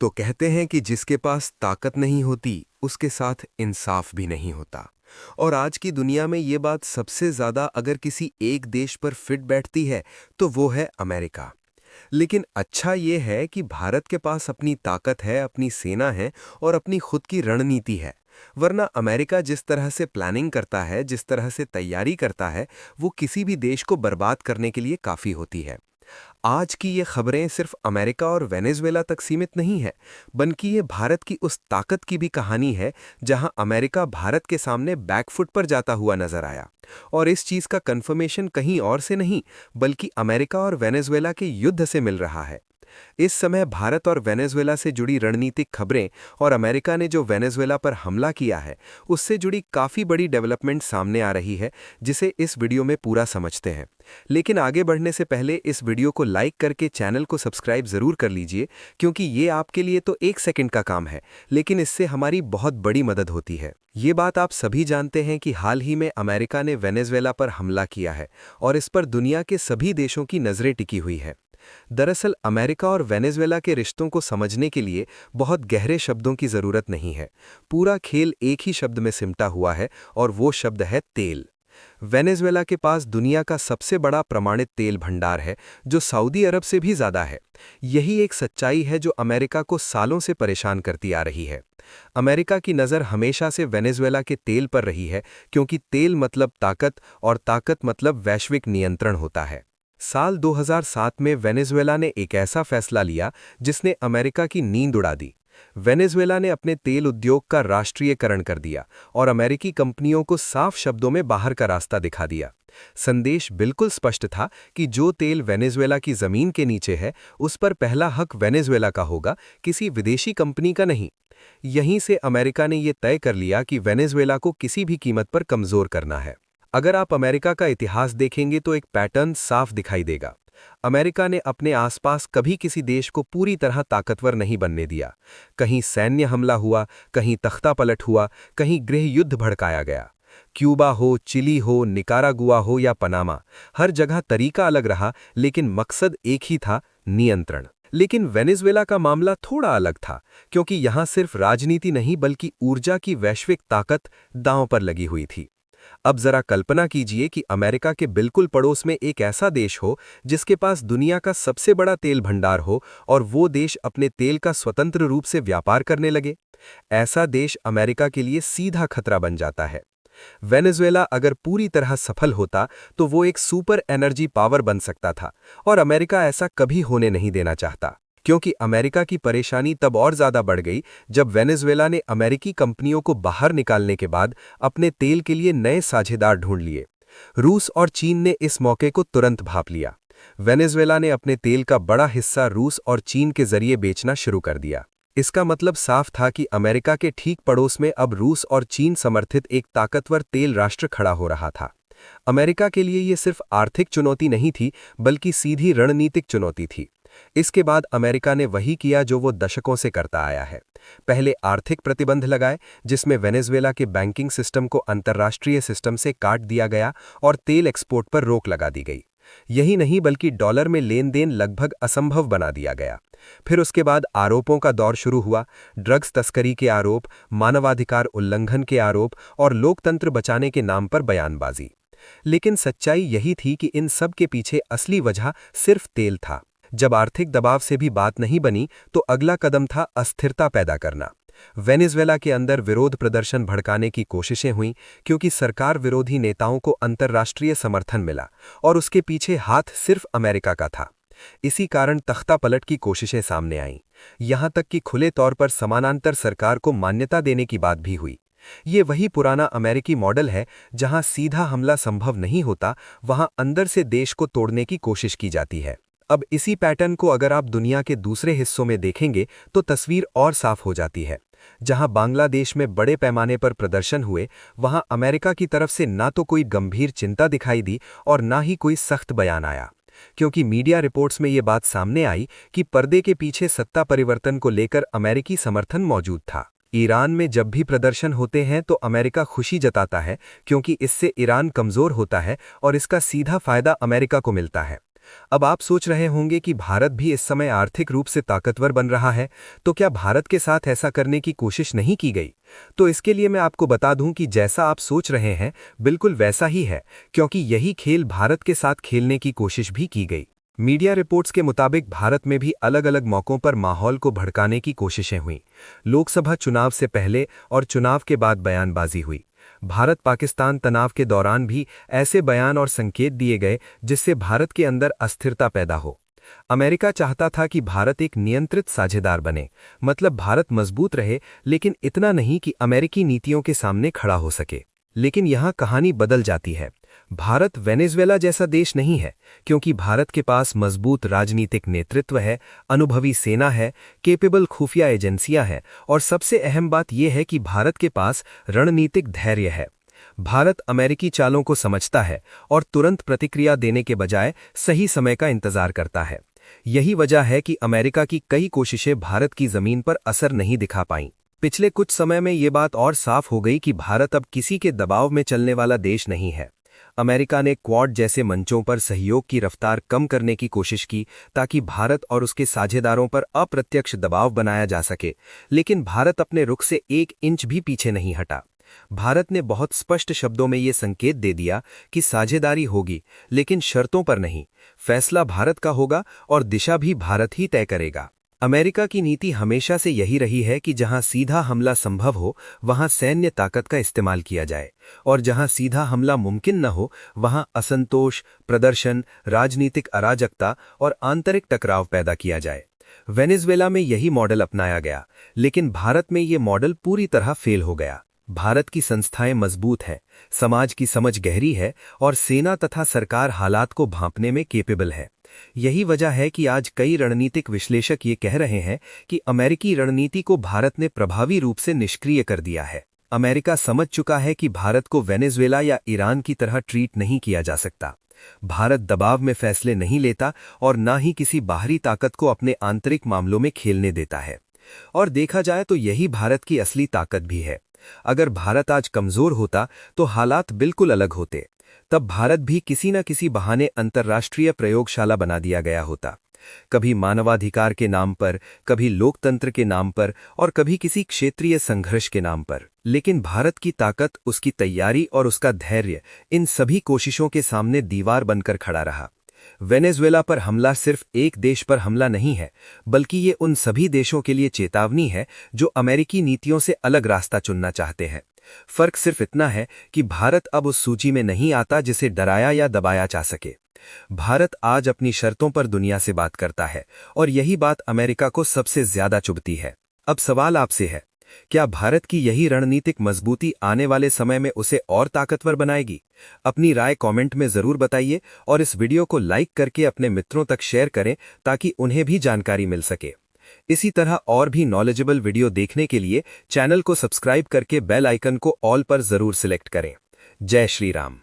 तो कहते हैं कि जिसके पास ताकत नहीं होती उसके साथ इंसाफ भी नहीं होता। और आज की दुनिया में ये बात सबसे ज़्यादा अगर किसी एक देश पर फिट बैठती है तो वो है अमेरिका। लेकिन अच्छा ये है कि भारत के पास अपनी ताकत है, अपनी सेना है और अपनी खुद की रणनीति है। वरना अमेरिका जिस तरह से प्लानिंग करता है, जिस तरह से तैयारी करता है, वो किसी भी देश को बर्बाद करने के लिए काफ़ी होती है। आज की ये खबरें सिर्फ अमेरिका और वेनेजुएला तक सीमित नहीं है, बल्कि ये भारत की उस ताकत की भी कहानी है जहां अमेरिका भारत के सामने बैकफुट पर जाता हुआ नजर आया। और इस चीज का कंफर्मेशन कहीं और से नहीं, बल्कि अमेरिका और वेनेजुएला के युद्ध से मिल रहा है। इस समय भारत और वेनेजुएला से जुड़ी रणनीतिक खबरें और अमेरिका ने जो वेनेजुएला पर हमला किया है, उससे जुड़ी काफ़ी बड़ी डेवलपमेंट सामने आ रही है, जिसे इस वीडियो में पूरा समझते हैं। लेकिन आगे बढ़ने से पहले इस वीडियो को लाइक करके चैनल को सब्सक्राइब ज़रूर कर लीजिए, क्योंकि ये आपके लिए तो 1 सेकंड का काम है, लेकिन इससे हमारी बहुत बड़ी मदद होती है। ये बात आप सभी जानते हैं कि हाल ही में अमेरिका ने वेनेजुएला पर हमला किया है और इस पर दुनिया के सभी देशों की नज़रें टिकी हुई है। दरअसल अमेरिका और वेनेजुएला के रिश्तों को समझने के लिए बहुत गहरे शब्दों की ज़रूरत नहीं है। पूरा खेल एक ही शब्द में सिमटा हुआ है और वो शब्द है तेल। वेनेजुएला के पास दुनिया का सबसे बड़ा प्रमाणित तेल भंडार है, जो सऊदी अरब से भी ज़्यादा है। यही एक सच्चाई है जो अमेरिका को सालों से परेशान करती आ रही है। अमेरिका की नज़र हमेशा से वेनेजुएला के तेल पर रही है, क्योंकि तेल मतलब ताकत और ताकत मतलब वैश्विक नियंत्रण होता है। साल 2007 में वेनेजुएला ने एक ऐसा फैसला लिया जिसने अमेरिका की नींद उड़ा दी। वेनेजुएला ने अपने तेल उद्योग का राष्ट्रीयकरण कर दिया और अमेरिकी कंपनियों को साफ शब्दों में बाहर का रास्ता दिखा दिया। संदेश बिल्कुल स्पष्ट था कि जो तेल वेनेजुएला की जमीन के नीचे है, उस पर पहला हक वेनेजुएला का होगा, किसी विदेशी कंपनी का नहीं। यहीं से अमेरिका ने यह तय कर लिया कि वेनेजुएला को किसी भी कीमत पर कमजोर करना है। अगर आप अमेरिका का इतिहास देखेंगे तो एक पैटर्न साफ दिखाई देगा। अमेरिका ने अपने आसपास कभी किसी देश को पूरी तरह ताकतवर नहीं बनने दिया। कहीं सैन्य हमला हुआ, कहीं तख्तापलट हुआ, कहीं गृह युद्ध भड़काया गया। क्यूबा हो, चिली हो, निकारागुआ हो या पनामा, हर जगह तरीका अलग रहा, लेकिन मकसद एक ही था, नियंत्रण। लेकिन वेनेजुएला का मामला थोड़ा अलग था, क्योंकि यहां सिर्फ राजनीति नहीं बल्कि ऊर्जा की वैश्विक ताकत दांव पर लगी हुई थी। अब जरा कल्पना कीजिए कि अमेरिका के बिल्कुल पड़ोस में एक ऐसा देश हो जिसके पास दुनिया का सबसे बड़ा तेल भंडार हो और वो देश अपने तेल का स्वतंत्र रूप से व्यापार करने लगे। ऐसा देश अमेरिका के लिए सीधा खतरा बन जाता है। वेनेजुएला अगर पूरी तरह सफल होता तो वो एक सुपर एनर्जी पावर बन सकता था, और अमेरिका ऐसा कभी होने नहीं देना चाहता। क्योंकि अमेरिका की परेशानी तब और ज़्यादा बढ़ गई जब वेनेजुएला ने अमेरिकी कंपनियों को बाहर निकालने के बाद अपने तेल के लिए नए साझेदार ढूंढ लिए। रूस और चीन ने इस मौके को तुरंत भांप लिया। वेनेजुएला ने अपने तेल का बड़ा हिस्सा रूस और चीन के जरिए बेचना शुरू कर दिया। इसका मतलब साफ था कि अमेरिका के ठीक पड़ोस में अब रूस और चीन समर्थित एक ताकतवर तेल राष्ट्र खड़ा हो रहा था। अमेरिका के लिए ये सिर्फ आर्थिक चुनौती नहीं थी, बल्कि सीधी रणनीतिक चुनौती थी। इसके बाद अमेरिका ने वही किया जो वो दशकों से करता आया है। पहले आर्थिक प्रतिबंध लगाए, जिसमें वेनेजुएला के बैंकिंग सिस्टम को अंतर्राष्ट्रीय सिस्टम से काट दिया गया और तेल एक्सपोर्ट पर रोक लगा दी गई। यही नहीं बल्कि डॉलर में लेन देन लगभग असंभव बना दिया गया। फिर उसके बाद आरोपों का दौर शुरू हुआ। ड्रग्स तस्करी के आरोप, मानवाधिकार उल्लंघन के आरोप और लोकतंत्र बचाने के नाम पर बयानबाजी। लेकिन सच्चाई यही थी कि इन सब के पीछे असली वजह सिर्फ तेल था। जब आर्थिक दबाव से भी बात नहीं बनी तो अगला कदम था अस्थिरता पैदा करना। वेनेजुएला के अंदर विरोध प्रदर्शन भड़काने की कोशिशें हुईं, क्योंकि सरकार विरोधी नेताओं को अंतर्राष्ट्रीय समर्थन मिला और उसके पीछे हाथ सिर्फ अमेरिका का था। इसी कारण तख्तापलट की कोशिशें सामने आईं। यहां तक कि खुले तौर पर समानांतर सरकार को मान्यता देने की बात भी हुई। ये वही पुराना अमेरिकी मॉडल है, जहां सीधा हमला संभव नहीं होता, वहां अंदर से देश को तोड़ने की कोशिश की जाती है। अब इसी पैटर्न को अगर आप दुनिया के दूसरे हिस्सों में देखेंगे तो तस्वीर और साफ हो जाती है। जहां बांग्लादेश में बड़े पैमाने पर प्रदर्शन हुए, वहां अमेरिका की तरफ से ना तो कोई गंभीर चिंता दिखाई दी और ना ही कोई सख्त बयान आया, क्योंकि मीडिया रिपोर्ट्स में ये बात सामने आई कि पर्दे के पीछे सत्ता परिवर्तन को लेकर अमेरिकी समर्थन मौजूद था। ईरान में जब भी प्रदर्शन होते हैं तो अमेरिका खुशी जताता है, क्योंकि इससे ईरान कमज़ोर होता है और इसका सीधा फायदा अमेरिका को मिलता है। अब आप सोच रहे होंगे कि भारत भी इस समय आर्थिक रूप से ताकतवर बन रहा है, तो क्या भारत के साथ ऐसा करने की कोशिश नहीं की गई? तो इसके लिए मैं आपको बता दूं कि जैसा आप सोच रहे हैं, बिल्कुल वैसा ही है, क्योंकि यही खेल भारत के साथ खेलने की कोशिश भी की गई। मीडिया रिपोर्ट्स के मुताबिक भारत में भी अलग अलग मौकों पर माहौल को भड़काने की कोशिशें हुईं। लोकसभा चुनाव से पहले और चुनाव के बाद बयानबाजी हुई। भारत पाकिस्तान तनाव के दौरान भी ऐसे बयान और संकेत दिए गए जिससे भारत के अंदर अस्थिरता पैदा हो। अमेरिका चाहता था कि भारत एक नियंत्रित साझेदार बने, मतलब भारत मजबूत रहे, लेकिन इतना नहीं कि अमेरिकी नीतियों के सामने खड़ा हो सके। लेकिन यहाँ कहानी बदल जाती है। भारत वेनेजुएला जैसा देश नहीं है, क्योंकि भारत के पास मजबूत राजनीतिक नेतृत्व है, अनुभवी सेना है, केपेबल खुफिया एजेंसियां हैं, और सबसे अहम बात यह है कि भारत के पास रणनीतिक धैर्य है। भारत अमेरिकी चालों को समझता है और तुरंत प्रतिक्रिया देने के बजाय सही समय का इंतजार करता है। यही वजह है कि अमेरिका की कई कोशिशें भारत की जमीन पर असर नहीं दिखा पाईं। पिछले कुछ समय में ये बात और साफ हो गई कि भारत अब किसी के दबाव में चलने वाला देश नहीं है। अमेरिका ने क्वाड जैसे मंचों पर सहयोग की रफ्तार कम करने की कोशिश की ताकि भारत और उसके साझेदारों पर अप्रत्यक्ष दबाव बनाया जा सके, लेकिन भारत अपने रुख से 1 इंच भी पीछे नहीं हटा। भारत ने बहुत स्पष्ट शब्दों में ये संकेत दे दिया कि साझेदारी होगी, लेकिन शर्तों पर नहीं। फैसला भारत का होगा और दिशा भी भारत ही तय करेगा। अमेरिका की नीति हमेशा से यही रही है कि जहां सीधा हमला संभव हो, वहां सैन्य ताकत का इस्तेमाल किया जाए, और जहां सीधा हमला मुमकिन न हो, वहां असंतोष, प्रदर्शन, राजनीतिक अराजकता और आंतरिक टकराव पैदा किया जाए। वेनेजुएला में यही मॉडल अपनाया गया, लेकिन भारत में ये मॉडल पूरी तरह फेल हो गया। भारत की संस्थाएं मजबूत हैं, समाज की समझ गहरी है, और सेना तथा सरकार हालात को भांपने में केपेबल है। यही वजह है कि आज कई रणनीतिक विश्लेषक ये कह रहे हैं कि अमेरिकी रणनीति को भारत ने प्रभावी रूप से निष्क्रिय कर दिया है। अमेरिका समझ चुका है कि भारत को वेनेजुएला या ईरान की तरह ट्रीट नहीं किया जा सकता। भारत दबाव में फैसले नहीं लेता और न ही किसी बाहरी ताकत को अपने आंतरिक मामलों में खेलने देता है। और देखा जाए तो यही भारत की असली ताकत भी है। अगर भारत आज कमजोर होता तो हालात बिल्कुल अलग होते। तब भारत भी किसी न किसी बहाने अंतर्राष्ट्रीय प्रयोगशाला बना दिया गया होता, कभी मानवाधिकार के नाम पर, कभी लोकतंत्र के नाम पर, और कभी किसी क्षेत्रीय संघर्ष के नाम पर। लेकिन भारत की ताकत, उसकी तैयारी और उसका धैर्य इन सभी कोशिशों के सामने दीवार बनकर खड़ा रहा। वेनेजुएला पर हमला सिर्फ एक देश पर हमला नहीं है, बल्कि ये उन सभी देशों के लिए चेतावनी है जो अमेरिकी नीतियों से अलग रास्ता चुनना चाहते हैं। फर्क सिर्फ इतना है कि भारत अब उस सूची में नहीं आता जिसे डराया या दबाया जा सके। भारत आज अपनी शर्तों पर दुनिया से बात करता है, और यही बात अमेरिका को सबसे ज्यादा चुभती है। अब सवाल आपसे है, क्या भारत की यही रणनीतिक मजबूती आने वाले समय में उसे और ताकतवर बनाएगी? अपनी राय कमेंट में जरूर बताइए, और इस वीडियो को लाइक करके अपने मित्रों तक शेयर करें ताकि उन्हें भी जानकारी मिल सके। इसी तरह और भी नॉलेजेबल वीडियो देखने के लिए चैनल को सब्सक्राइब करके बेल आइकन को ऑल पर जरूर सिलेक्ट करें। जय श्री राम।